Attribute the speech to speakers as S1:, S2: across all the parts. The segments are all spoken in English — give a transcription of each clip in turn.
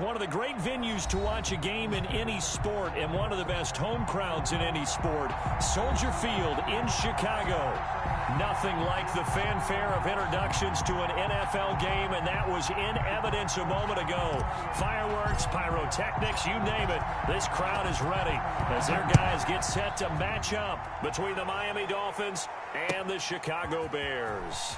S1: one of the great venues to watch a game in any sport and one of the best home crowds in any sport. Soldier Field in Chicago. Nothing like the fanfare of introductions to an NFL game, and that was in evidence a moment ago. Fireworks, pyrotechnics, you name it. This crowd is ready as their guys get set to match up between the Miami Dolphins and the Chicago Bears.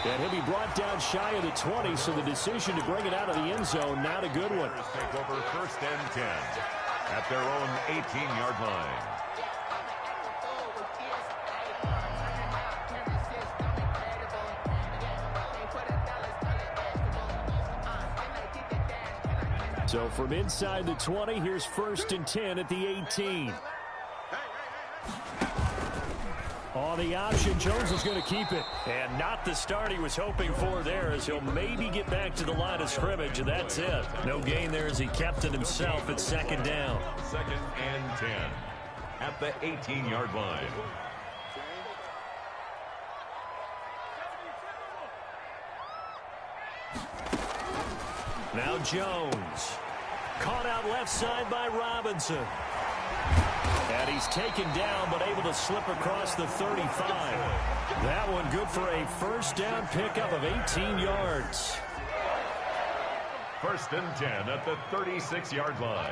S1: And he'll be brought down shy of the 20, so the decision to bring it out of the end zone, not a good one.
S2: Take over 1st and 10 at their own 18-yard line.
S1: So from inside the 20, here's 1st and 10 at the 18. On the option, Jones is going to keep it. And not the start he was hoping for there, as he'll maybe get back to the line of scrimmage, and that's it. No gain there as he kept it himself at 2nd down.
S2: 2nd and 10 at the 18-yard line.
S1: Now Jones. Caught out left side by Robinson. And he's taken down, but able to slip across the 35. That one good for a 1st down pickup of 18 yards.
S2: 1st and 10 at the 36-yard line.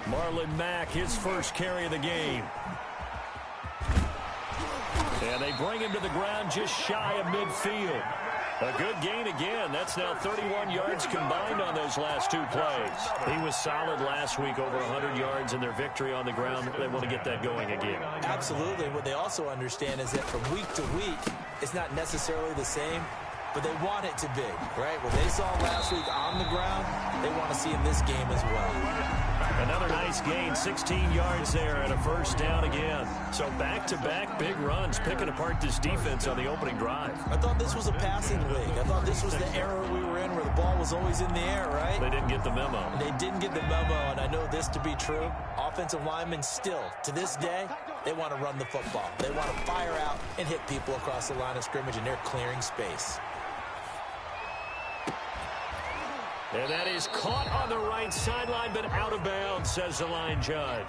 S1: Marlon Mack, his first carry of the game. And they bring him to the ground just shy of midfield. A good gain again. That's now 31 yards combined on those last 2 plays. He was solid last week, over 100 yards in their victory on the ground. They want to get that going again.
S3: Absolutely. What they also understand is that from week to week, it's not necessarily the same, but they want it to be, right? What they saw last week on the ground, they want to see in this game as well.
S1: Another nice gain, 16 yards there and a 1st down again. So back-to-back big runs, picking apart this defense on the opening drive.
S3: I thought this was a passing league. I thought this was the era we were in where the ball was always in the air, right?
S1: They didn't get the memo.
S3: They didn't get the memo, and I know this to be true. Offensive linemen still, to this day, they want to run the football. They want to fire out and hit people across the line of scrimmage, and they're clearing space.
S1: And that is caught on the right sideline, but out of bounds, says the line judge.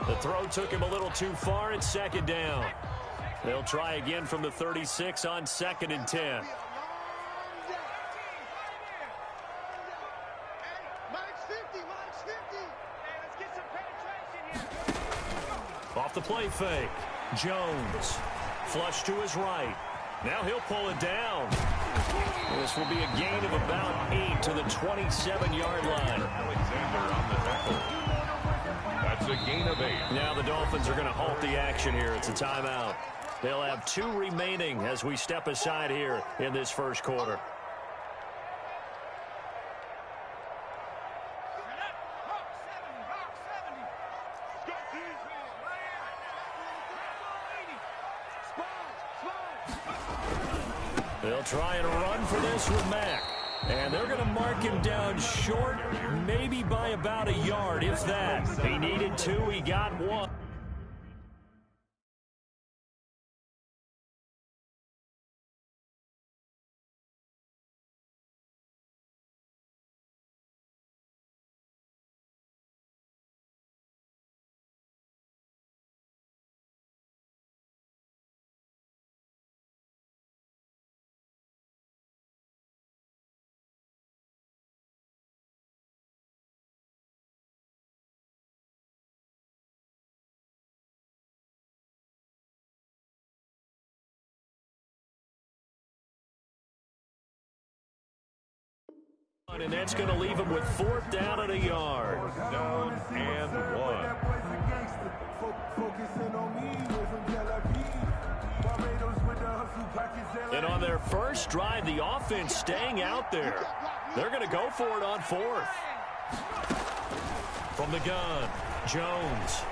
S1: The throw took him a little too far at 2nd down. They'll try again from the 36 on 2nd and 10. Off the play fake. Jones. Flush to his right. Now he'll pull it down. This will be a gain of about 8 to the 27-yard line.
S2: Alexander on the tackle. That's a gain of 8.
S1: Now the Dolphins are going to halt the action here. It's a timeout. They'll have 2 remaining as we step aside here in this 1st quarter. They'll try and run for this with Mack. And they're going to mark him down short, maybe by about a yard, if that. He needed 2, he got 1. And that's going to leave him with 4th down and a yard.
S2: 4th down and 1.
S1: And on their first drive, the offense staying out there. They're going to go for it on 4th. From the gun, Jones.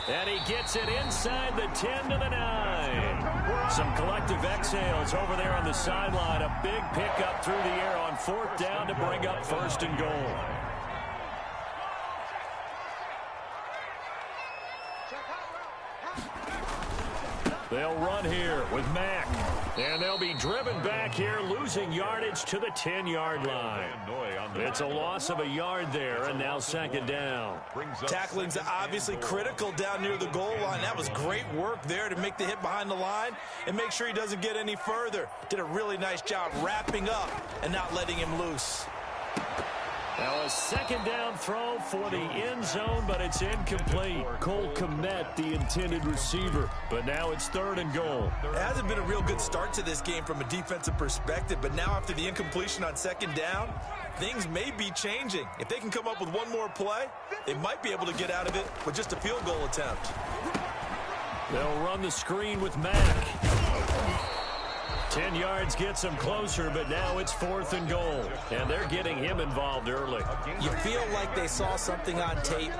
S1: And he gets it inside the 10 to the 9. Some collective exhales over there on the sideline. A big pickup through the air on 4th down to bring up 1st and goal. Mack. And they'll be driven back here, losing yardage to the 10-yard line. It's a loss of a yard there, and now second down.
S3: Tackling's obviously critical down near the goal line. That was great work there to make the hit behind the line and make sure he doesn't get any further. Did a really nice job wrapping up and not letting him loose.
S1: Now a second down throw for the end zone, but it's incomplete. Cole Kmet, the intended receiver, but now it's third and goal.
S3: It hasn't been a real good start to this game from a defensive perspective, but now after the incompletion on second down, things may be changing. If they can come up with one more play, they might be able to get out of it with just a field goal attempt.
S1: They'll run the screen with Mack. 10 yards gets them closer, but now it's fourth and goal. And they're getting him involved early.
S3: You feel like they saw something on tape,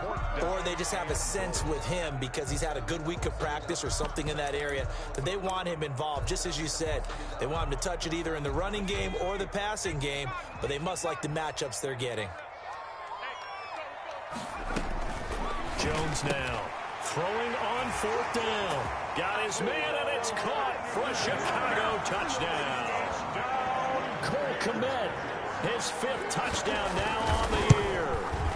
S3: or they just have a sense with him because he's had a good week of practice or something in that area that they want him involved. Just as you said, they want him to touch it either in the running game or the passing game, but they must like the matchups they're getting.
S1: Jones now throwing on fourth down. Got his man, and it's caught for a Chicago touchdown. Cole Kmet, his fifth touchdown now on the year.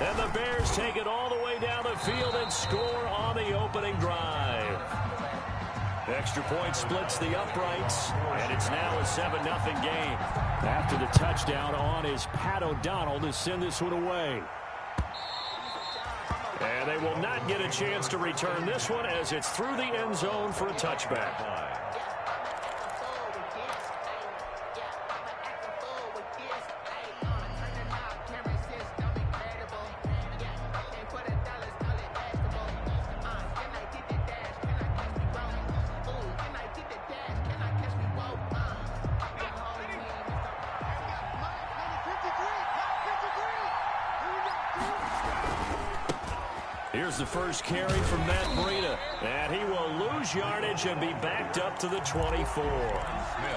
S1: And the Bears take it all the way down the field and score on the opening drive. Extra point splits the uprights, and it's now a 7-0 game. After the touchdown on is Pat O'Donnell to send this one away. And they will not get a chance to return this one as it's through the end zone for a touchback. Here's the first carry from Matt Breida, and he will lose yardage and be backed up to the 24.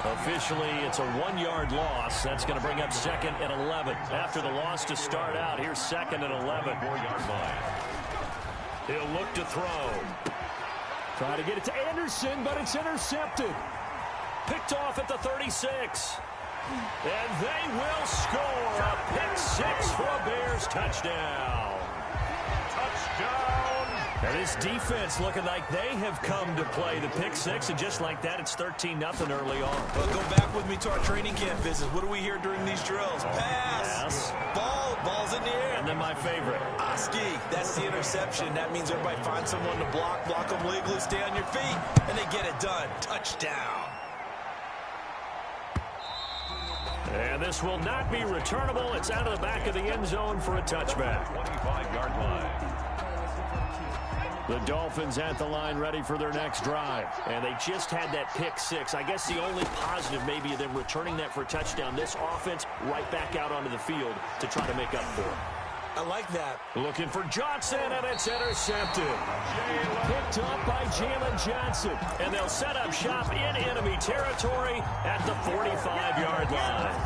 S1: Officially, it's a 1-yard loss. That's going to bring up second and 11. After the loss to start out, here's second and 11. 4-yard line. He'll look to throw. Try to get it to Anderson, but it's intercepted. Picked off at the 36. And they will score a pick six for a Bears touchdown. And his defense looking like they have come to play the pick six, and just like that, it's 13-0 early on.
S3: Well, go back with me to our training camp visits. What do we hear during these drills? Pass.
S1: Yes.
S3: Ball's in the air.
S1: And then my favorite.
S3: Oski, that's the interception. That means everybody finds someone to block them legally, stay on your feet, and they get it done. Touchdown.
S1: And this will not be returnable. It's out of the back of the end zone for a touchback. 25-yard line. The Dolphins at the line ready for their next drive. And they just had that pick six. I guess the only positive maybe of them returning that for a touchdown. This offense right back out onto the field to try to make up for it.
S3: I like that.
S1: Looking for Johnson, and it's intercepted. Picked up by Jalen Johnson. And they'll set up shop in enemy territory at the 45-yard line.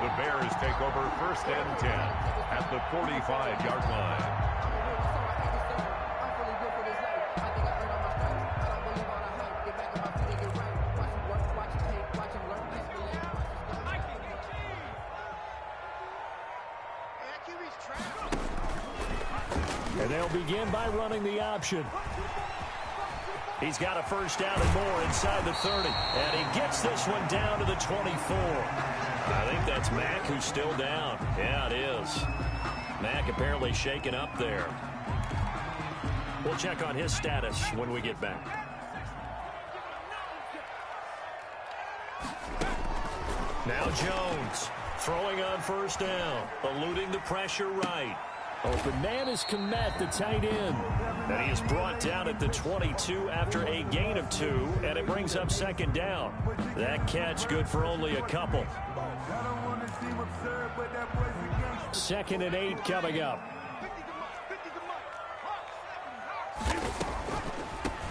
S2: The Bears take over first and 10 at the 45-yard line.
S1: And they'll begin by running the option. He's got a first down and more inside the 30. And he gets this one down to the 24. I think that's Mack who's still down. Yeah, it is. Mack apparently shaken up there. We'll check on his status when we get back. Now Jones throwing on first down, eluding the pressure right. Open man is Kmet, the tight end. And he is brought down at the 22 after a gain of 2, and it brings up second down. That catch good for only a couple. 2nd and 8 coming up.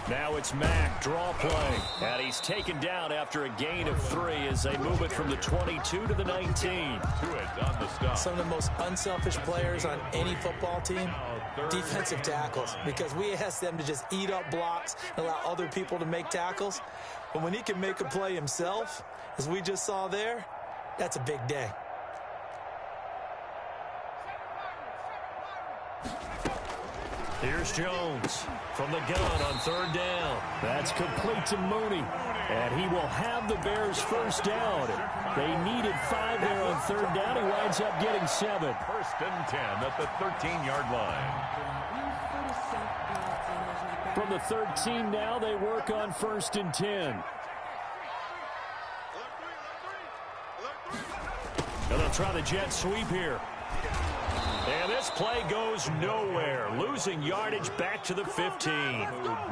S1: Now it's Mack, draw play. And he's taken down after a gain of 3 as they move it from the 22 to the 19.
S3: Some of the most unselfish players on any football team, defensive tackles, because we ask them to just eat up blocks and allow other people to make tackles. But when he can make a play himself, as we just saw there, that's a big day.
S1: Here's Jones from the gun on 3rd down. That's complete to Mooney. And he will have the Bears first down. They needed 5 there on 3rd down. He winds up getting 7.
S2: 1st and 10 at the 13-yard line.
S1: From the 13 now, they work on 1st and 10. And they'll try the jet sweep here. And this play goes nowhere. Losing yardage back to the 15.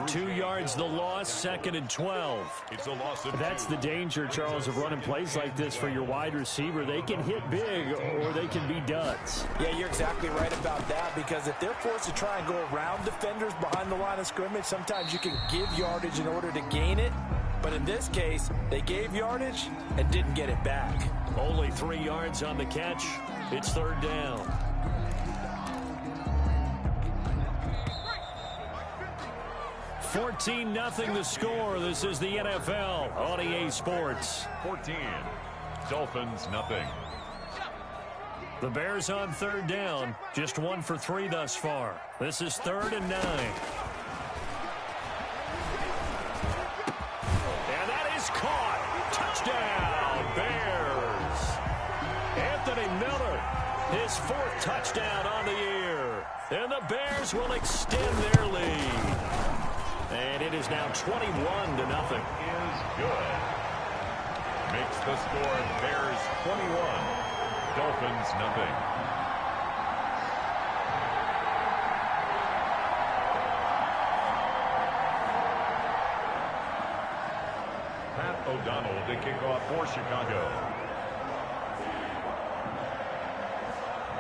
S1: 2 yards the loss, 2nd and 12.
S2: It's a loss of
S1: That's the danger, Charles, of running plays like this for your wide receiver. They can hit big or they can be duds.
S3: Yeah, you're exactly right about that, because if they're forced to try and go around defenders behind the line of scrimmage, sometimes you can give yardage in order to gain it. But in this case, they gave yardage and didn't get it back.
S1: Only 3 yards on the catch. It's 3rd down. 14-0 the score. This is the NFL on EA Sports.
S2: 14. Dolphins, nothing.
S1: The Bears on 3rd down. Just 1 for 3 thus far. This is 3rd and 9. And that is caught. Touchdown, Bears. Anthony Miller, his 4th touchdown on the year. And the Bears will extend their lead. And it is now 21-0.
S2: Is good. Makes the score Bears 21. Dolphins nothing. Pat O'Donnell to kick off for Chicago.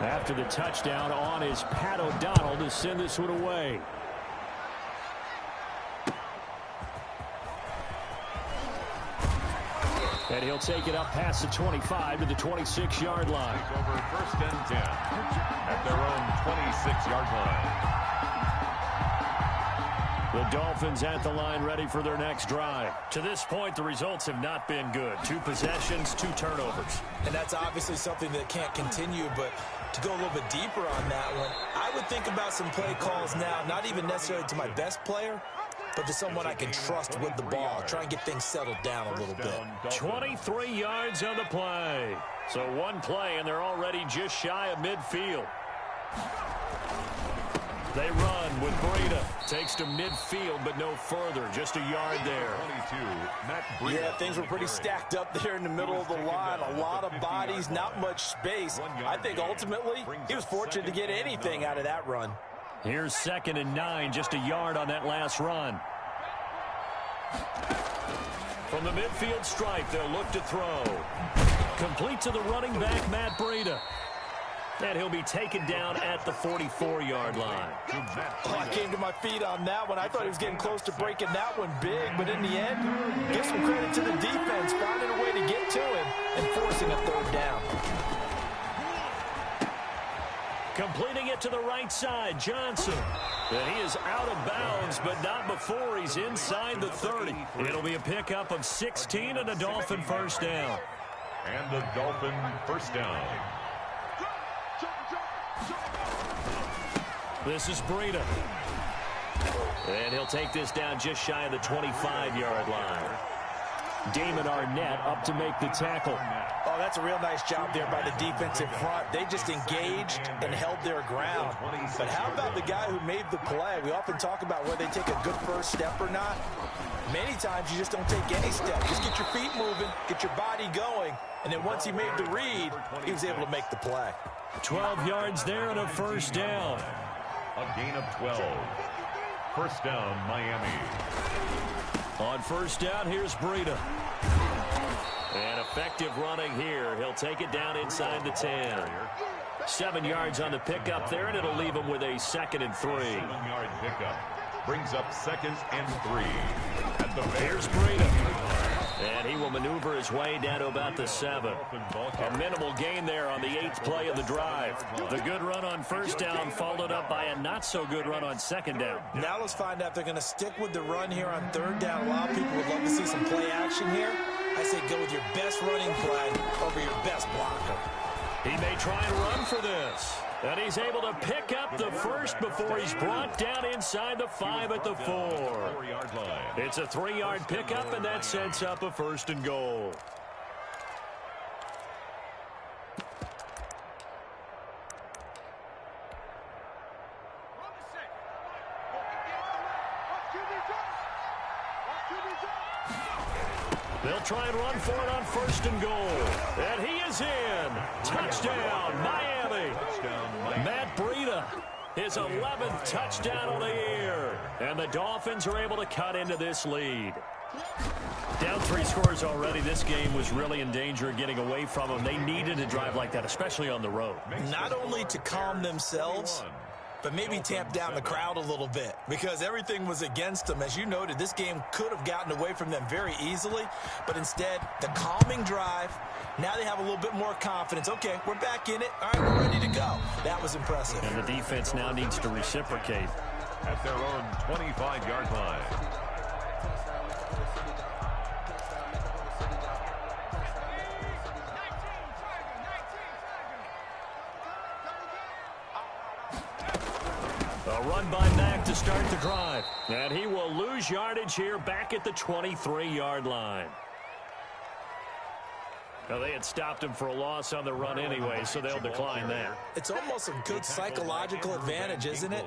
S1: After the touchdown on is Pat O'Donnell to send this one away. And he'll take it up past the 25 to the 26-yard line.
S2: Over 1st and 10 at their own 26-yard line.
S1: The Dolphins at the line ready for their next drive. To this point, the results have not been good. 2 possessions, 2 turnovers.
S3: And that's obviously something that can't continue, but to go a little bit deeper on that one, I would think about some play calls now, not even necessarily to my best player, but to someone I can trust with the ball. Try and get things settled down a little bit.
S1: 23 yards on the play. So 1 play, and they're already just shy of midfield. They run with Breida. Takes to midfield, but no further. Just a yard there.
S2: 22, Matt Breida.
S3: Yeah, things were pretty stacked up there in the middle of the line. A lot of bodies, not much space. I think ultimately he was fortunate to get anything out of that run.
S1: Here's 2nd and 9, just a yard on that last run. From the midfield stripe, they'll look to throw. Complete to the running back, Matt Breida. And he'll be taken down at the 44-yard line.
S3: Oh, I came to my feet on that one. I thought he was getting close to breaking that one big, but in the end, give some credit to the defense, finding a way to get to him and forcing a 3rd down.
S1: Completing it to the right side, Johnson. And he is out of bounds, but not before he's inside the 30. It'll be a pickup of 16 and a Dolphin first down.
S2: And the Dolphin first down.
S1: This is Breida. And he'll take this down just shy of the 25-yard line. Damon Arnett up to make the tackle.
S3: Oh, that's a real nice job there by the defensive front. They just engaged and held their ground. But how about the guy who made the play? We often talk about whether they take a good first step or not. Many times you just don't take any step. Just get your feet moving, get your body going, and then once he made the read, he was able to make the play.
S1: 12 yards there and a first down.
S2: A gain of 12. First down, Miami.
S1: On first down, here's Breida. And effective running here. He'll take it down inside the 10. 7 yards on the pickup there, and it'll leave him with a 2nd and 3.
S2: 7-yard pickup. brings up 2nd and 3 at the
S1: Here's
S2: Bears.
S1: Breida. And he will maneuver his way down to about the 7. A minimal gain there on the 8th play of the drive. The good run on first down followed up by a not-so-good run on second down.
S3: Now let's find out if they're going to stick with the run here on third down. A lot of people would love to see some play action here. I say go with your best running play over your best blocker.
S1: He may try and run for this. And he's able to pick up the first before he's brought down inside the 5 at the 4.
S2: 4-yard line.
S1: It's a 3-yard pickup, and that sets up a 1st and goal. They'll try and run for it on 1st and goal. And he is in. Touchdown, Miami. Matt Breida, his 11th touchdown of the year. And the Dolphins are able to cut into this lead. Down 3 scores already. This game was really in danger of getting away from them. They needed a drive like that, especially on the road.
S3: Not only to calm themselves, but maybe tamp down the crowd a little bit because everything was against them. As you noted, this game could have gotten away from them very easily, but instead, the calming drive, now they have a little bit more confidence. Okay, we're back in it. All right, we're ready to go. That was impressive.
S1: And the defense now needs to reciprocate.
S2: At their own 25-yard line.
S1: A run by Mack to start the drive. And he will lose yardage here back at the 23-yard line. Now, they had stopped him for a loss on the run anyway, so they'll decline that.
S3: It's almost a good psychological advantage, isn't it?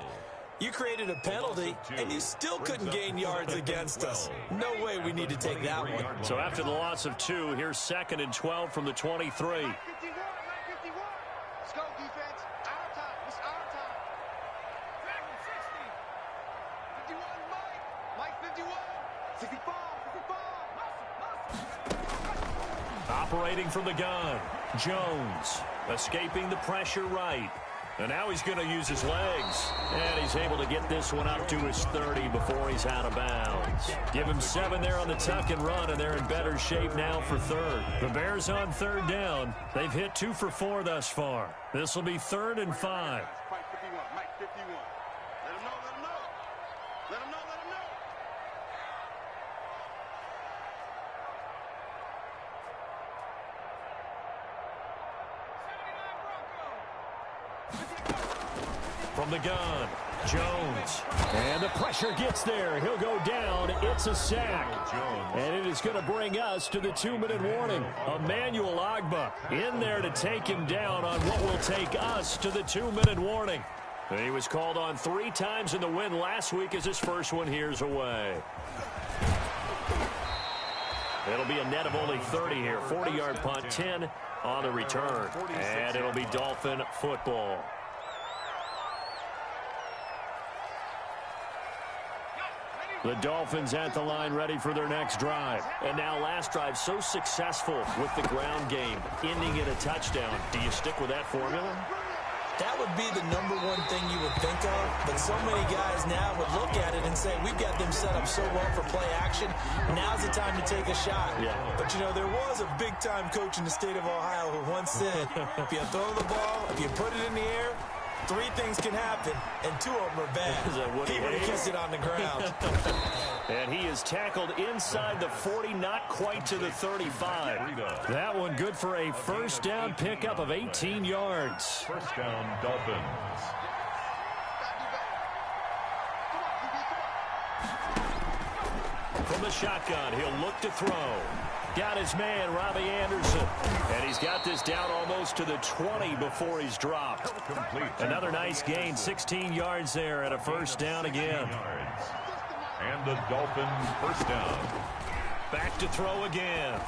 S3: You created a penalty, and you still couldn't gain yards against us. No way we need to take that one.
S1: So after the loss of 2, here's 2nd and 12 from the 23. Operating from the gun, Jones escaping the pressure right. And now he's going to use his legs. And he's able to get this one up to his 30 before he's out of bounds. Give him 7 there on the tuck and run, and they're in better shape now for 3rd. The Bears on 3rd down. They've hit 2 for 4 thus far. This will be 3rd and 5. From the gun, Jones. And the pressure gets there. He'll go down. It's a sack. And it is going to bring us to the 2-minute warning. Emmanuel Ogbah in there to take him down on what will take us to the 2-minute warning. He was called on 3 times in the win last week as his first one here's away. It'll be a net of only 30 here. 40-yard punt, 10 on the return. And it'll be Dolphin football. The Dolphins at the line ready for their next drive. And now last drive so successful with the ground game, ending in a touchdown. Do you stick with that formula?
S3: That would be the #1 thing you would think of, but so many guys now would look at it and say, we've got them set up so well for play action, now's the time to take a shot.
S1: Yeah.
S3: But, you know, there was a big-time coach in the state of Ohio who once said, if you throw the ball, if you put it in the air, 3 things can happen, and 2 of them are bad. He would have kissed it on the ground.
S1: And he is tackled inside the 40, not quite to the 35. That one good for a first down pickup of 18 yards.
S2: First down, Dolphins.
S1: From the shotgun, he'll look to throw. Got his man, Robbie Anderson. And he's got this down almost to the 20 before he's dropped. Another nice gain, 16 yards there and a first down again.
S2: And the Dolphins first down.
S1: Back to throw again.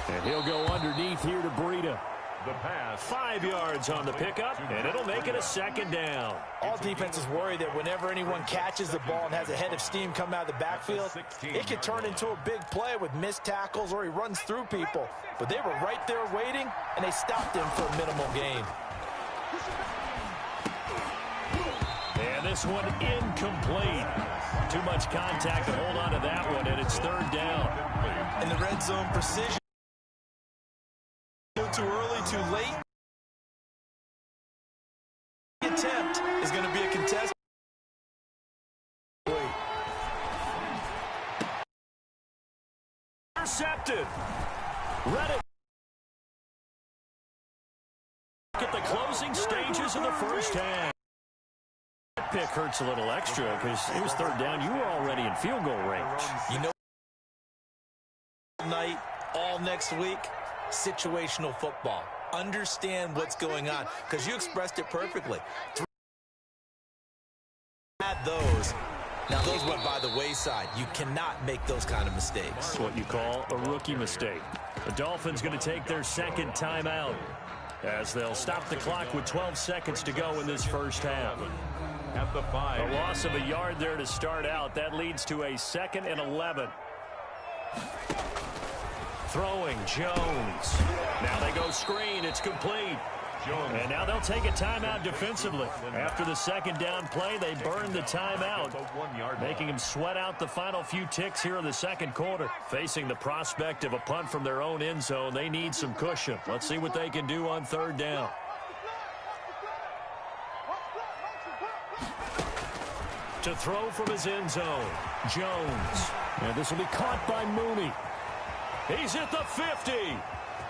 S1: And he'll go underneath here to Breida.
S2: The pass.
S1: 5 yards on the pickup, and it'll make it a second down.
S3: All defenses worry that whenever anyone catches the ball and has a head of steam come out of the backfield, it could turn into a big play with missed tackles or he runs through people. But they were right there waiting, and they stopped him for a minimal gain.
S1: And And this one incomplete. Too much contact to hold on to that one, and it's third down.
S3: In the red zone, precision. Too early, too late. The attempt is going to be a contest.
S1: Intercepted. Read it. At the closing stages of the first half. That pick hurts a little extra because it was third down. You were already in field goal range.
S3: You know, tonight, all next week, situational football. Understand what's going on because you expressed it perfectly. Had those. Now, those went by the wayside. You cannot make those kind of mistakes.
S1: That's what you call a rookie mistake. The Dolphins going to take their second timeout as they'll stop the clock with 12 seconds to go in this first half.
S2: At the 5.
S1: A loss of a yard there to start out. That leads to a 2nd and 11. Throwing Jones. Now they go screen. It's complete.
S2: Jones.
S1: And now they'll take a timeout defensively. After the second down play, they burn the timeout, making them sweat out the final few ticks here in the second quarter. Facing the prospect of a punt from their own end zone, they need some cushion. Let's see what they can do on third down. To throw from his end zone, Jones. And this will be caught by Mooney. He's at the 50,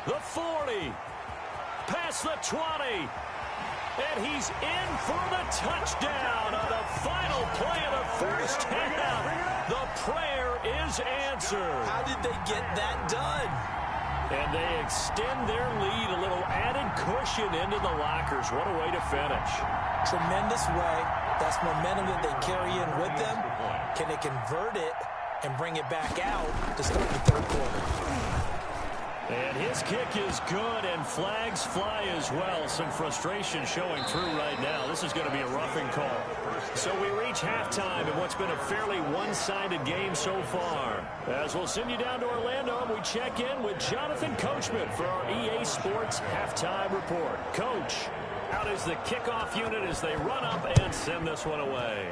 S1: the 40, past the 20, and he's in for the touchdown on the final play of the first half. The prayer is answered.
S3: How did they get that done?
S1: And they extend their lead, a little added cushion into the lockers. What a way to finish.
S3: Tremendous way. That's momentum that they carry in with them. Can they convert it and bring it back out to start the third quarter?
S1: And his kick is good, and flags fly as well. Some frustration showing through right now. This is going to be a roughing call. So we reach halftime in what's been a fairly one-sided game so far. As we'll send you down to Orlando, and we check in with Jonathan Coachman for our EA Sports Halftime Report. Coach, out is the kickoff unit as they run up and send this one away.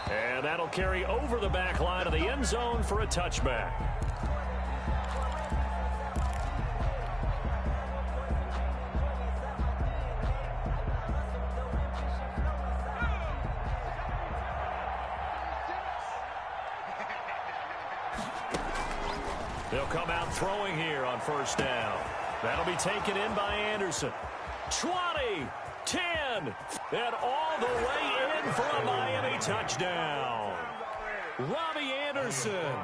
S1: And that'll carry over the back line of the end zone for a touchback. They'll come out throwing here on first down. That'll be taken in by Anderson. 20, 10, and all the way in for a Miami touchdown. Robbie Anderson,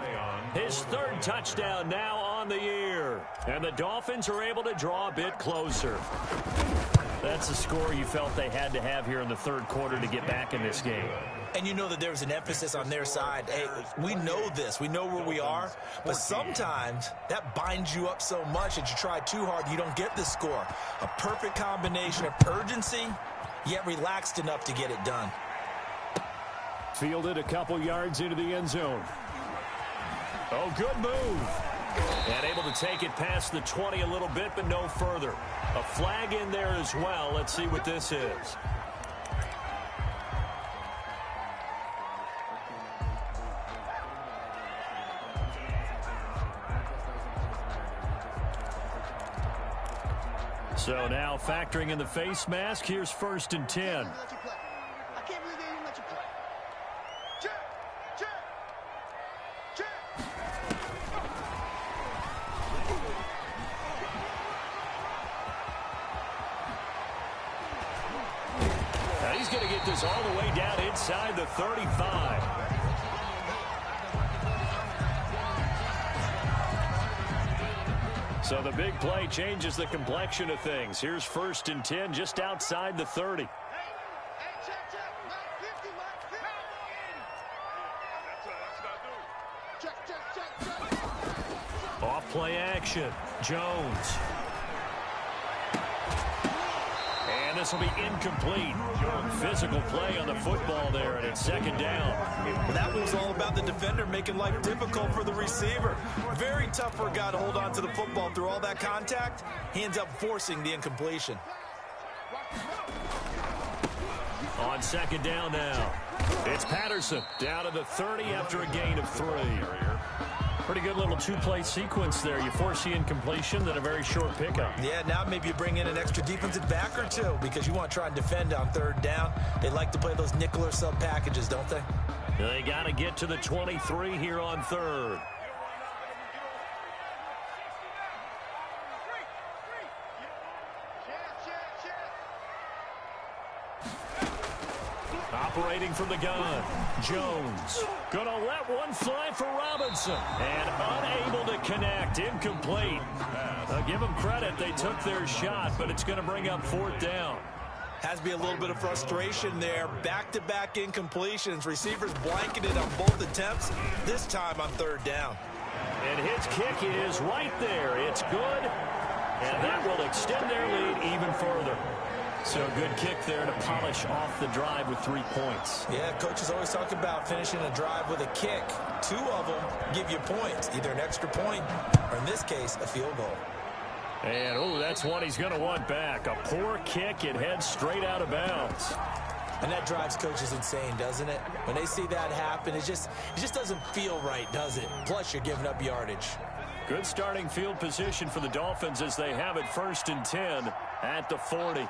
S1: his third touchdown now on the year. And the Dolphins are able to draw a bit closer. That's the score you felt they had to have here in the third quarter to get back in this game.
S3: And you know that there was an emphasis on their side. Hey, we know this. We know where we are. But sometimes that binds you up so much that you try too hard, you don't get the score. A perfect combination of urgency, yet relaxed enough to get it done.
S1: Fielded a couple yards into the end zone. Oh, good move. And able to take it past the 20 a little bit, but no further. A flag in there as well. Let's see what this is. So now factoring in the face mask, here's 1st and 10. Now he's going to get this all the way down inside the 35. So the big play changes the complexion of things. Here's 1st and 10 just outside the 30. Off play action. Jones. And this will be incomplete. Physical play on the football there, and it's 2nd down.
S3: That was all about the defender making life difficult for the receiver. Very tough for a guy to hold on to the football through all that contact. He ends up forcing the incompletion.
S1: On second down now, it's Patterson down to the 30 after a gain of 3. Pretty good little two-play sequence there. You force the incompletion, then a very short pickup.
S3: Yeah, now maybe you bring in an extra defensive back or two because you want to try and defend on third down. They like to play those nickel or sub packages, don't they?
S1: They got to get to the 23 here on third. Operating from the gun, Jones. Gonna let one fly for Robinson. And unable to connect, incomplete. Give them credit, they took their shot, but it's going to bring up fourth down.
S3: Has to be a little bit of frustration there. Back-to-back incompletions. Receivers blanketed on both attempts, this time on third down.
S1: And his kick is right there. It's good, and that will extend their lead even further. So a good kick there to polish off the drive with 3 points.
S3: Yeah, coaches always talk about finishing a drive with a kick. 2 of them give you points, either an extra point or, in this case, a field goal.
S1: And, that's one he's going to want back. A poor kick, it heads straight out of bounds.
S3: And that drives coaches insane, doesn't it? When they see that happen, it just doesn't feel right, does it? Plus, you're giving up yardage.
S1: Good starting field position for the Dolphins as they have it 1st and 10 at the 40.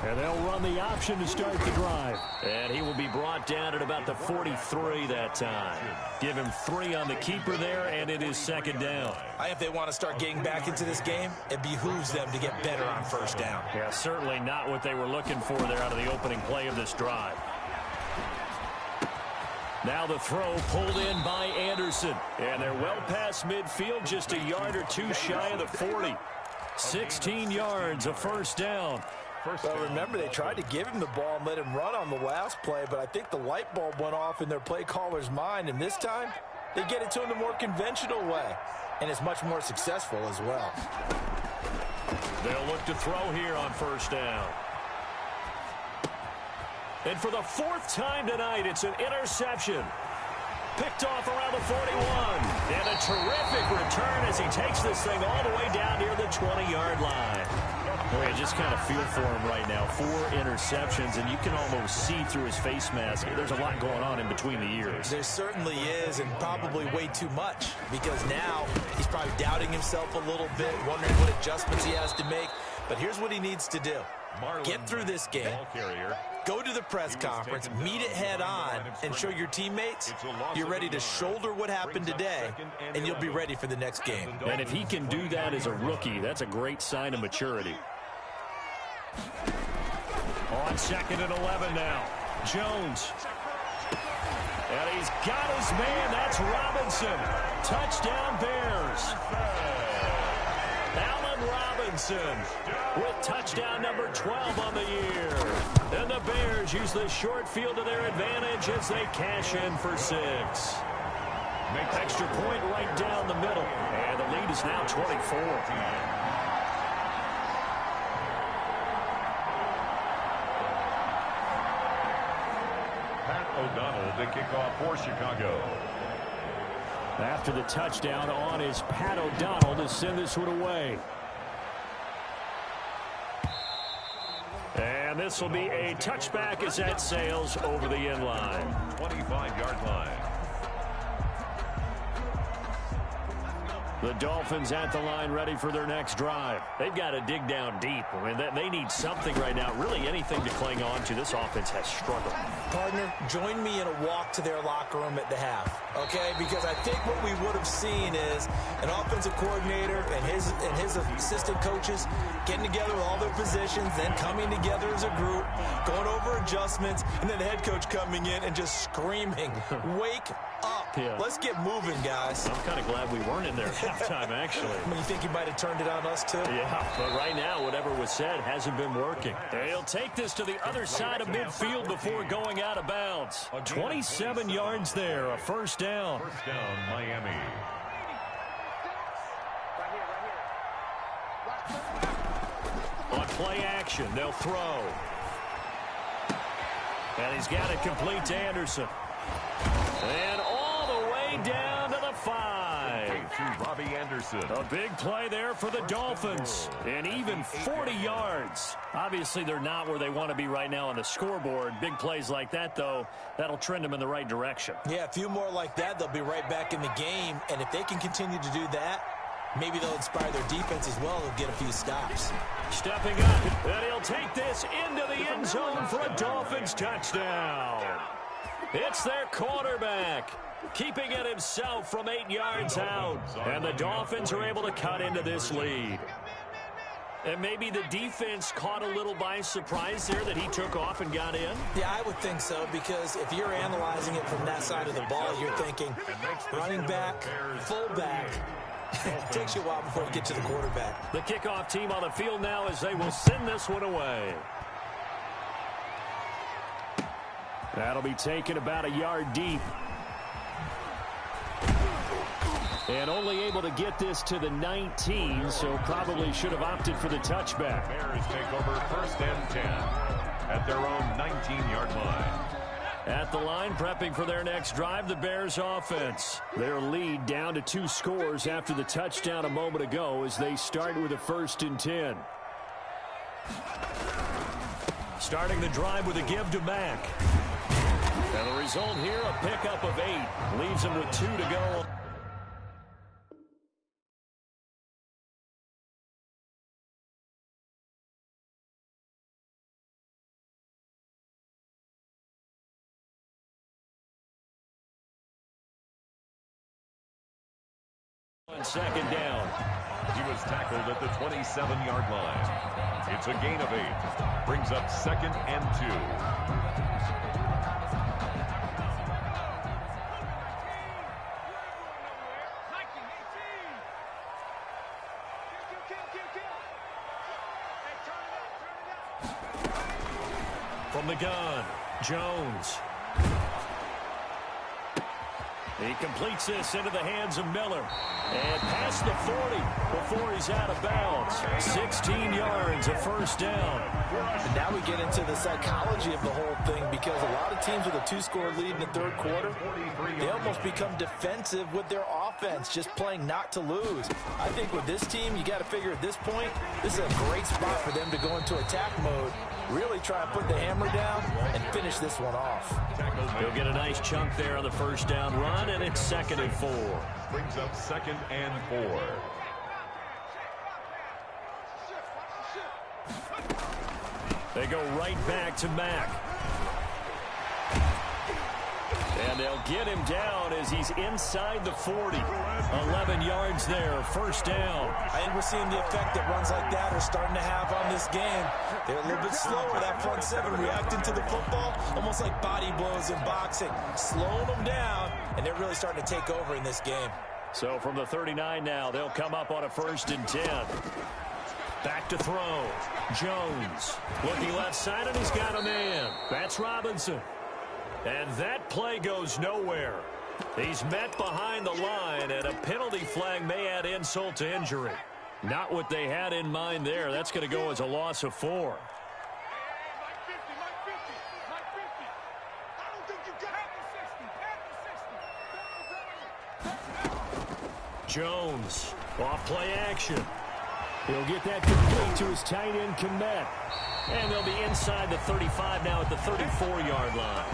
S1: And they'll run the option to start the drive. And he will be brought down at about the 43 that time. Give him 3 on the keeper there, and it is second down.
S3: If they want to start getting back into this game, it behooves them to get better on first down.
S1: Yeah, certainly not what they were looking for there out of the opening play of this drive. Now the throw pulled in by Anderson. And they're well past midfield, just a yard or 2 shy of the 40. 16 yards, a first down.
S3: Well, remember, they tried to give him the ball and let him run on the last play, but I think the light bulb went off in their play caller's mind, and this time they get it to him the more conventional way, and it's much more successful as well.
S1: They'll look to throw here on first down. And for the 4th time tonight, it's an interception. Picked off around the 41. And a terrific return as he takes this thing all the way down near the 20-yard line. Boy, I just kind of feel for him right now. 4 interceptions, and you can almost see through his face mask. There's a lot going on in between the ears.
S3: There certainly is, and probably way too much, because now he's probably doubting himself a little bit, wondering what adjustments he has to make. But here's what he needs to do. Get through this game, go to the press conference, meet it head on, and show your teammates you're ready to shoulder what happened today, and you'll be ready for the next game.
S1: And if he can do that as a rookie, that's a great sign of maturity. On 2nd and 11 now, Jones. And he's got his man, that's Robinson. Touchdown Bears. Allen Robinson with touchdown number 12 on the year. And the Bears use the short field to their advantage as they cash in for 6. Extra point right down the middle. And the lead is now 24.
S2: Pat O'Donnell to kick off for Chicago.
S1: After the touchdown on is Pat O'Donnell to send this one away. And this will be a touchback as that sails over the end line.
S2: 25-yard line.
S1: The Dolphins at the line ready for their next drive. They've got to dig down deep. I mean, they need something right now, really anything to cling on to. This offense has struggled.
S3: Partner, join me in a walk to their locker room at the half, okay? Because I think what we would have seen is an offensive coordinator and his assistant coaches getting together with all their positions, then coming together as a group, going over adjustments, and then the head coach coming in and just screaming, wake up.
S1: Yeah.
S3: Let's get moving, guys.
S1: I'm kind of glad we weren't in there at halftime, actually.
S3: I mean, you think he might have turned it on us, too?
S1: Yeah, but right now, whatever was said hasn't been working. He'll take this to the other side of midfield before going out of bounds. 27 yards there, a first down.
S2: First down, Miami.
S1: On play action, they'll throw. And he's got it complete to Anderson. And all the way down to the 5.
S2: to Robbie Anderson.
S1: A big play there for the Dolphins. And even 40 yards. Obviously, they're not where they want to be right now on the scoreboard. Big plays like that, though, that'll trend them in the right direction.
S3: Yeah, a few more like that, they'll be right back in the game. And if they can continue to do that, maybe they'll inspire their defense as well. They'll get a few stops.
S1: Stepping up, and he'll take this into the end zone for a Dolphins touchdown. It's their quarterback, keeping it himself from 8 yards out. And the Dolphins are able to cut into this lead. And maybe the defense caught a little by surprise there that he took off and got in?
S3: Yeah, I would think so, because if you're analyzing it from that side of the ball, you're thinking running back, fullback. It takes you a while before you get to the quarterback.
S1: The kickoff team on the field now as they will send this one away. That'll be taken about a yard deep. And only able to get this to the 19, so probably should have opted for the touchback.
S2: Bears take over 1st and 10 at their own 19-yard line.
S1: At the line, prepping for their next drive, the Bears offense. Their lead down to 2 scores after the touchdown a moment ago as they start with a 1st and 10. Starting the drive with a give to Mack. And the result here, a pickup of 8. Leaves him with 2 to go. On 2nd down.
S2: He was tackled at the 27-yard line. It's a gain of 8. Brings up 2nd and 2.
S1: From the gun, Jones. He completes this into the hands of Miller. And past the 40 before he's out of bounds. 16 yards, a 1st down.
S3: And now we get into the psychology of the whole thing, because a lot of teams with a 2-score lead in the 3rd quarter, they almost become defensive with their offense, just playing not to lose. I think with this team, you got to figure at this point, this is a great spot for them to go into attack mode, really try and put the hammer down and finish this one off.
S1: He'll get a nice chunk there on the 1st down run, and it's 2nd and 4.
S2: Brings up 2nd and 4.
S1: They go right back to Mack. And they'll get him down as he's inside the 40. 11 yards there, 1st down.
S3: I think we're seeing the effect that runs like that are starting to have on this game. They're a little bit slower, that front 7, reacting to the football, almost like body blows in boxing, slowing them down, and they're really starting to take over in this game.
S1: So from the 39 now, they'll come up on a 1st and 10. Back to throw. Jones looking left side, and he's got a man. That's Robinson. And that play goes nowhere. He's met behind the line, and a penalty flag may add insult to injury. Not what they had in mind there. That's going to go as a loss of 4. Jones off play action. He'll get that complete to his tight end, Kmet. And they'll be inside the 35 now at the 34-yard line.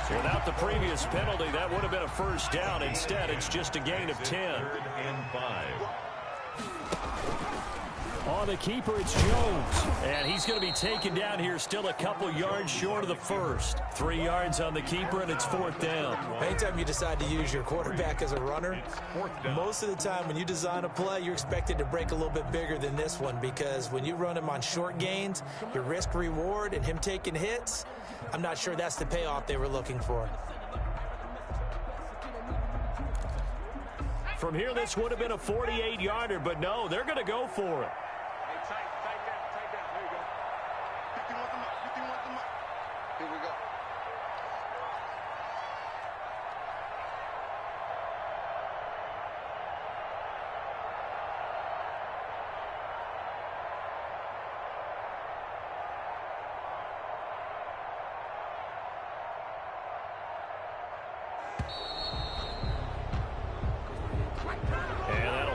S1: Without the previous penalty, that would have been a 1st down. Instead, it's just a gain of 10.
S2: 3rd and 5.
S1: On the keeper, it's Jones. And he's going to be taken down here, still a couple yards short of the 1st. 3 yards on the keeper, and it's 4th down.
S3: Anytime you decide to use your quarterback as a runner, most of the time when you design a play, you're expected to break a little bit bigger than this one, because when you run him on short gains, your risk-reward and him taking hits, I'm not sure that's the payoff they were looking for.
S1: From here, this would have been a 48-yarder, but no, they're going to go for it.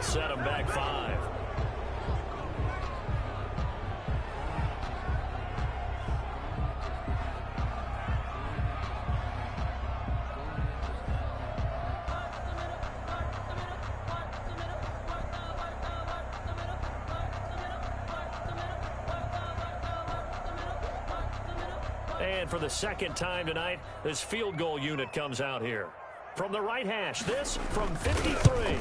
S1: They'll set them back 5. And for the second time tonight, this field goal unit comes out here. From the right hash, this from 53.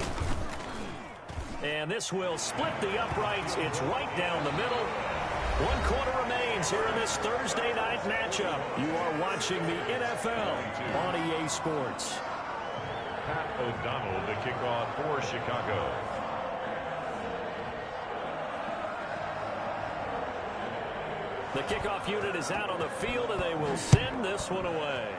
S1: And this will split the uprights. It's right down the middle. 1 quarter remains here in this Thursday night matchup. You are watching the NFL on EA Sports.
S2: Pat O'Donnell, the kickoff for Chicago.
S1: The kickoff unit is out on the field, and they will send this one away.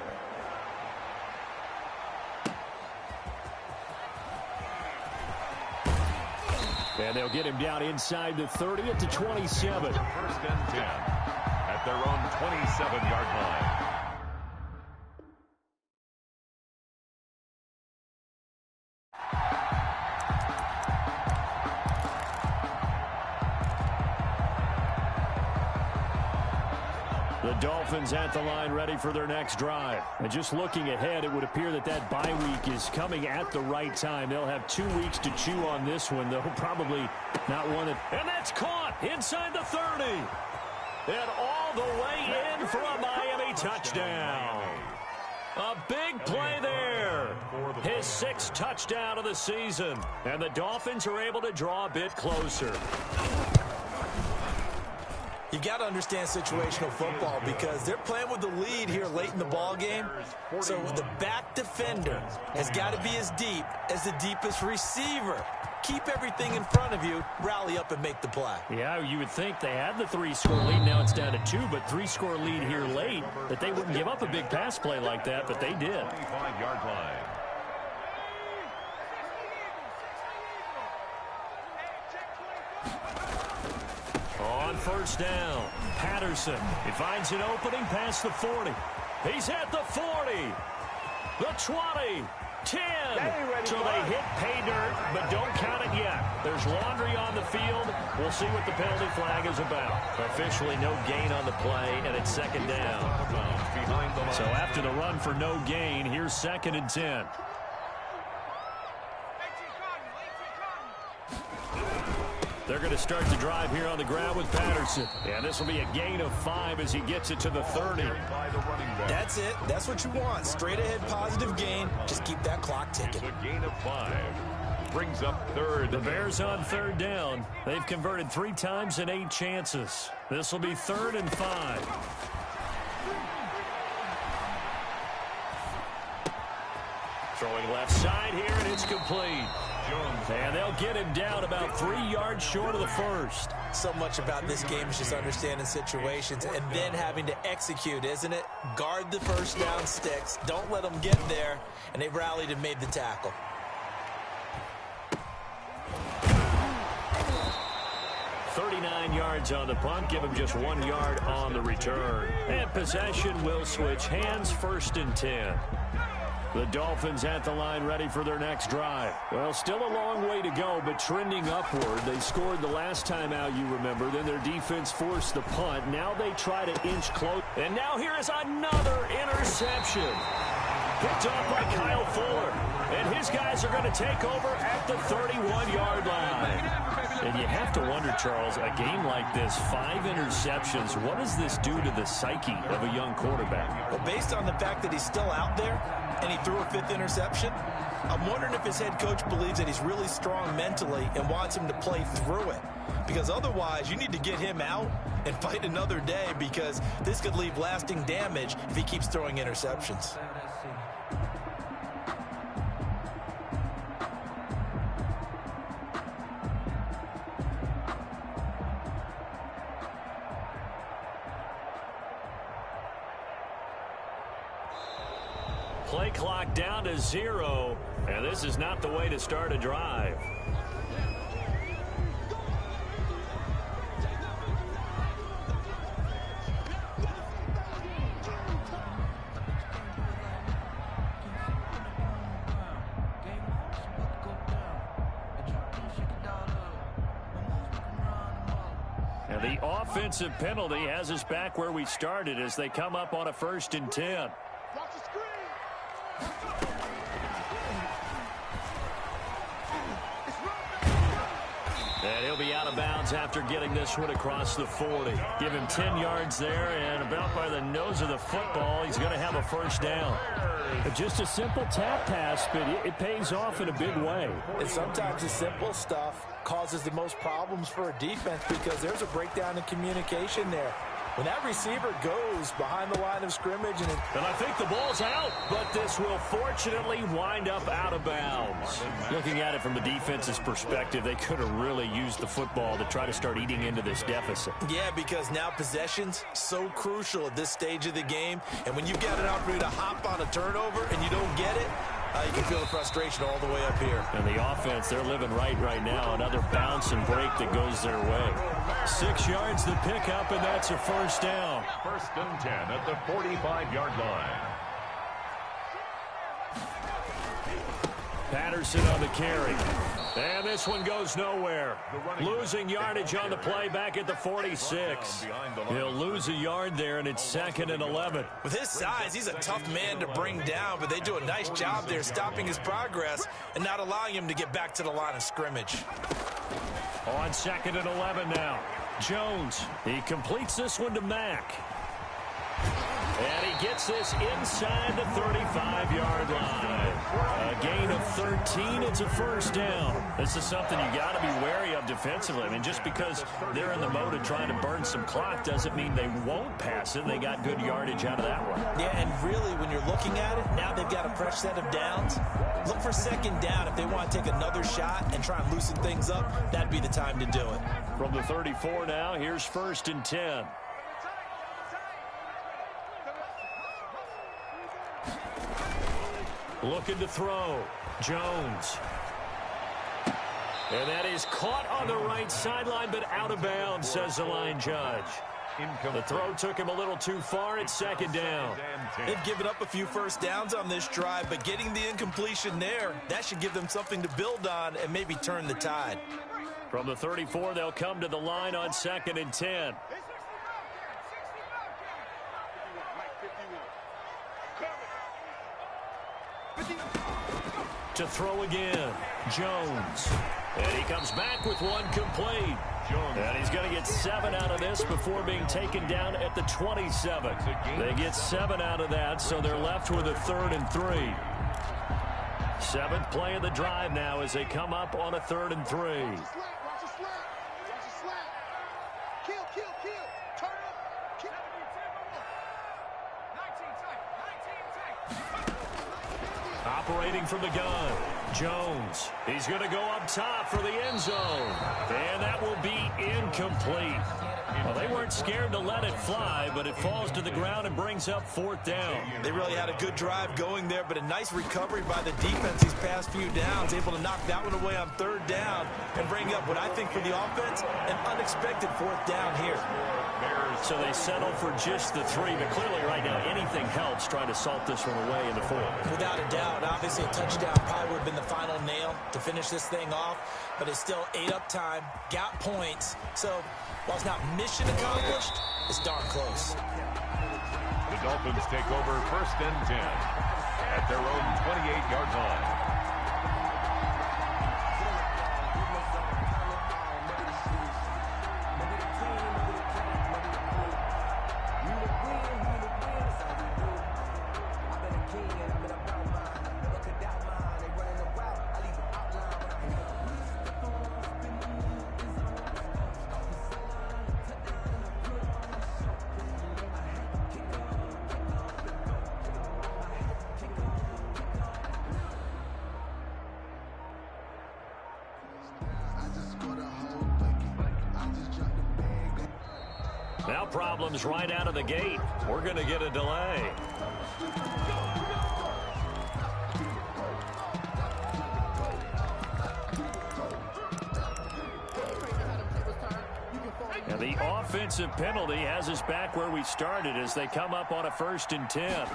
S1: And they'll get him down inside the 30 at the 27.
S2: 1st and 10 at their own 27-yard line.
S1: The Dolphins at the line ready for their next drive. And just looking ahead, it would appear that that bye week is coming at the right time. They'll have 2 weeks to chew on this one, though probably not one that... And that's caught inside the 30. And all the way in for a Miami touchdown. A big play there. His 6th touchdown of the season. And the Dolphins are able to draw a bit closer.
S3: You got to understand situational football because they're playing with the lead here late in the ball game. So the back defender has got to be as deep as the deepest receiver. Keep everything in front of you, rally up and make the play.
S1: Yeah, you would think they had the 3-score lead. Now it's down to 2, but 3-score lead here late, that they wouldn't give up a big pass play like that, but they did.
S2: 25-yard line.
S1: On 1st down, Patterson. He finds an opening past the 40. He's at the 40, the 20, 10. So they hit pay dirt, but don't count it yet. There's laundry on the field. We'll see what the penalty flag is about. Officially no gain on the play, and it's 2nd down. So after the run for no gain, here's 2nd and 10. They're going to start the drive here on the ground with Patterson. And this will be a gain of 5 as he gets it to the 30.
S3: That's it. That's what you want. Straight ahead positive gain. Just keep that clock ticking.
S2: It's a gain of 5. Brings up 3rd.
S1: The Bears on 3rd down. They've converted 3 times in 8 chances. This will be 3rd and 5. Throwing left side here, and it's complete. And they'll get him down about 3 yards short of the 1st.
S3: So much about this game is just understanding situations and then having to execute, isn't it? Guard the 1st down sticks. Don't let them get there. And they rallied and made the tackle.
S1: .39 yards on the punt. Give him just 1 yard on the return. And possession will switch hands. 1st and 10. The Dolphins at the line ready for their next drive. Well, still a long way to go, but trending upward. They scored the last time out, you remember. Then their defense forced the punt. Now they try to inch close. And now here is another interception. Picked off by Kyle Fuller. And his guys are going to take over at the 31-yard line. And you have to wonder, Charles, a game like this, 5 interceptions, what does this do to the psyche of a young quarterback?
S3: Well, based on the fact that he's still out there and he threw a 5th interception, I'm wondering if his head coach believes that he's really strong mentally and wants him to play through it. Because otherwise, you need to get him out and fight another day because this could leave lasting damage if he keeps throwing interceptions.
S1: Play clock down to 0, and this is not the way to start a drive. The offensive penalty has us back where we started as they come up on a 1st and 10. And he'll be out of bounds after getting this one across the 40. Give him 10 yards there, and about by the nose of the football, he's going to have a 1st down. Just a simple tap pass, but it pays off in a big way.
S3: And sometimes the simple stuff causes the most problems for a defense because there's a breakdown in communication there. When that receiver goes behind the line of scrimmage
S1: and I think the ball's out, but this will fortunately wind up out of bounds. Looking at it from the defense's perspective, they could have really used the football to try to start eating into this deficit.
S3: Yeah, because now possession's so crucial at this stage of the game, and when you've got an opportunity to hop on a turnover and you don't get it, you can feel the frustration all the way up here.
S1: And the offense, they're living right now. Another bounce and break that goes their way. 6 yards the pickup, and that's a 1st down.
S2: 1st and 10 at the 45-yard line.
S1: Patterson on the carry. And this one goes nowhere. Losing yardage on the play back at the 46. He'll lose a yard there, and it's 2nd and 11.
S3: With his size, he's a tough man to bring down, but they do a nice job there stopping his progress and not allowing him to get back to the line of scrimmage.
S1: On 2nd and 11 now. Jones, he completes this one to Mack. And he gets this inside the 35-yard line. A gain of 13, it's a 1st down. This is something you got to be wary of defensively. I mean, just because they're in the mode of trying to burn some clock doesn't mean they won't pass it. They got good yardage out of that one.
S3: Yeah, and really, when you're looking at it, now they've got a fresh set of downs. Look for 2nd down. If they want to take another shot and try and loosen things up, that'd be the time to do it.
S1: From the 34 now, here's 1st and 10. Looking to throw. Jones. And that is caught on the right sideline, but out of bounds, says the line judge. The throw took him a little too far. It's 2nd down.
S3: They've given up a few 1st downs on this drive, but getting the incompletion there, that should give them something to build on and maybe turn the tide.
S1: From the 34, they'll come to the line on 2nd and 10. To throw again, Jones. And he comes back with one complete. And he's going to get 7 out of this before being taken down at the 27. They get 7 out of that, so they're left with a 3rd and 3. 7th play of the drive now as they come up on a 3rd and 3. Operating from the gun, Jones. He's going to go up top for the end zone. And that will be incomplete. Well, they weren't scared to let it fly, but it falls to the ground and brings up 4th down.
S3: They really had a good drive going there, but a nice recovery by the defense these past few downs, able to knock that one away on 3rd down and bring up what I think for the offense, an unexpected 4th down here.
S1: So they settle for just the 3, but clearly right now anything helps trying to salt this one away in the 4th.
S3: Without a doubt, obviously a touchdown probably would have been the final nail to finish this thing off, but it's still 8 up time, got points, so while it's not mission accomplished, it's darn close.
S2: The Dolphins take over 1st and 10 at their own 28-yard line.
S1: Now problems right out of the gate. We're going to get a delay. And the offensive penalty has us back where we started as they come up on a 1st and 10.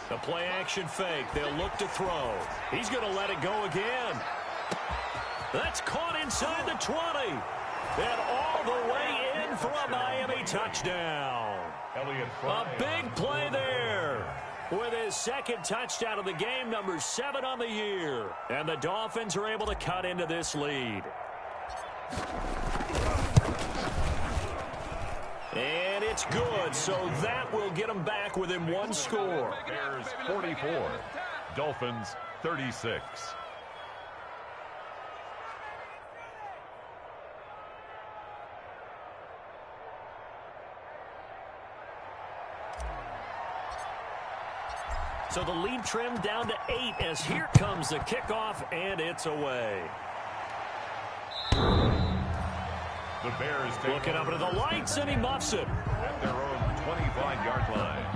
S1: The play action fake. They'll look to throw. He's going to let it go again. That's caught inside the 20. And all the way in for a Miami touchdown. A big play there with his second touchdown of the game, number 7 on the year. And the Dolphins are able to cut into this lead. And it's good, so that will get them back within one score.
S2: Bears 44, Dolphins 36.
S1: So the lead trimmed down to 8 as here comes the kickoff, and it's away.
S2: The Bears take
S1: looking up into the lights, and he muffs it.
S2: At their own 25-yard line.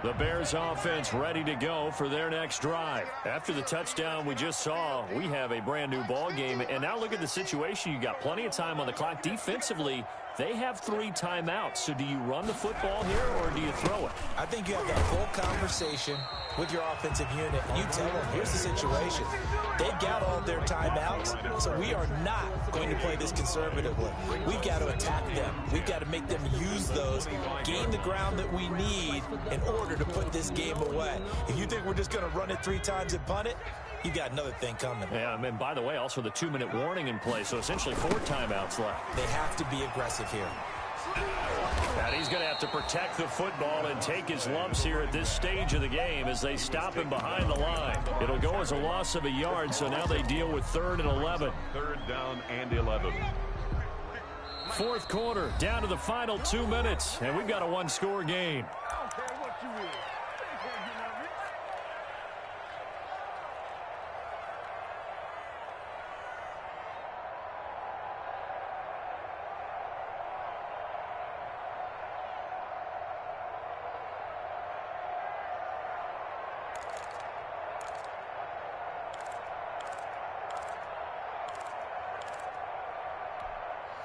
S1: The Bears offense ready to go for their next drive. After the touchdown we just saw, we have a brand new ball game. And now look at the situation. You got plenty of time on the clock. Defensively, they have 3 timeouts. So do you run the football here or do you throw it?
S3: I think you have that full conversation with your offensive unit. You tell them, here's the situation. They've got all their timeouts, so we are not going to play this conservatively. We've got to attack them. We've got to make them use those, gain the ground that we need in order to put this game away. If you think we're just going to run it 3 times and punt it, you got another thing coming.
S1: Yeah, and by the way, also the 2-minute warning in play, so essentially 4 timeouts left.
S3: They have to be aggressive here.
S1: And he's going to have to protect the football and take his lumps here at this stage of the game as they stop him behind the line. It'll go as a loss of a yard, so now they deal with 3rd and 11.
S2: 3rd down and 11.
S1: 4th quarter, down to the final 2 minutes, and we've got a 1-score game.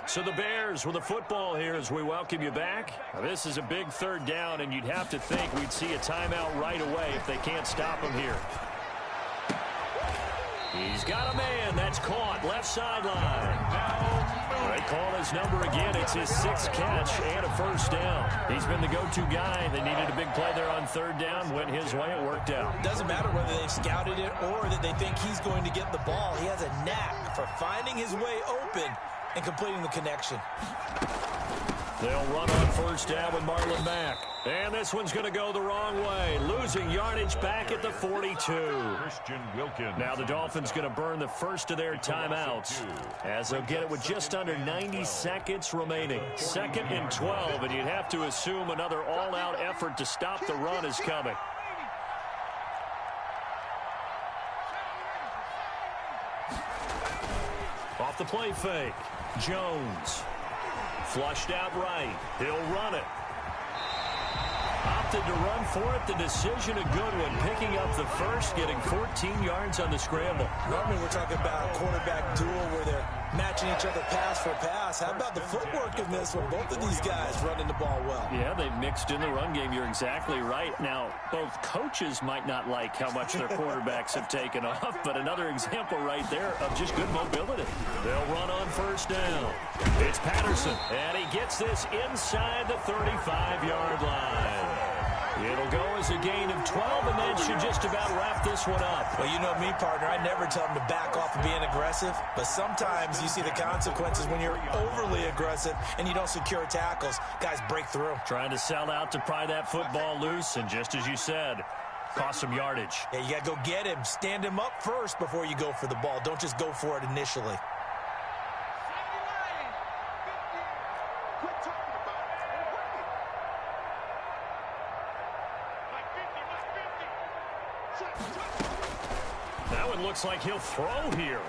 S1: So the Bears with the football here as we welcome you back. Now, this is a big 3rd down, and you'd have to think we'd see a timeout right away if they can't stop him here. He's got a man. That's caught. Left sideline. They call his number again. It's his 6th catch and a 1st down. He's been the go-to guy. They needed a big play there on 3rd down. Went his way. It worked out.
S3: Doesn't matter whether they've scouted it or that they think he's going to get the ball. He has a knack for finding his way open and completing the connection.
S1: They'll run on 1st down with Marlon Mack. And this one's going to go the wrong way. Losing yardage back at the 42.
S2: Christian Wilkins.
S1: Now the Dolphins going to burn the first of their timeouts as they'll get it with just under 90 seconds remaining. 2nd and 12, and you'd have to assume another all-out effort to stop the run is coming. Off the play fake. Jones. Flushed out right. He'll run it. Opted to run for it. The decision a good one. Picking up the first, getting 14 yards on the scramble.
S3: Normally we're talking about a quarterback duel where they're matching each other pass for pass. How about the footwork in this one? Both of these guys running the ball well.
S1: Yeah, they've mixed in the run game. You're exactly right. Now, both coaches might not like how much their quarterbacks have taken off, but another example right there of just good mobility. They'll run on 1st down. It's Patterson, and he gets this inside the 35-yard line. It'll go as a gain of 12, and that should just about wrap this one up.
S3: Well, you know me, partner. I never tell them to back off of being aggressive, but sometimes you see the consequences when you're overly aggressive and you don't secure tackles. Guys break through.
S1: Trying to sell out to pry that football loose, and just as you said, cost some yardage.
S3: Yeah, you got to go get him. Stand him up first before you go for the ball. Don't just go for it initially.
S1: That one looks like he'll throw here.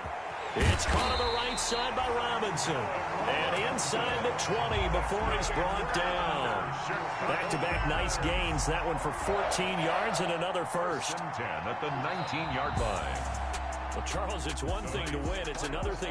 S1: It's caught on the right side by Robinson. And inside the 20 before he's brought down. Back-to-back nice gains. That one for 14 yards and another first.
S2: 10 at the 19-yard line.
S1: Well, Charles, it's one thing to win. It's another thing to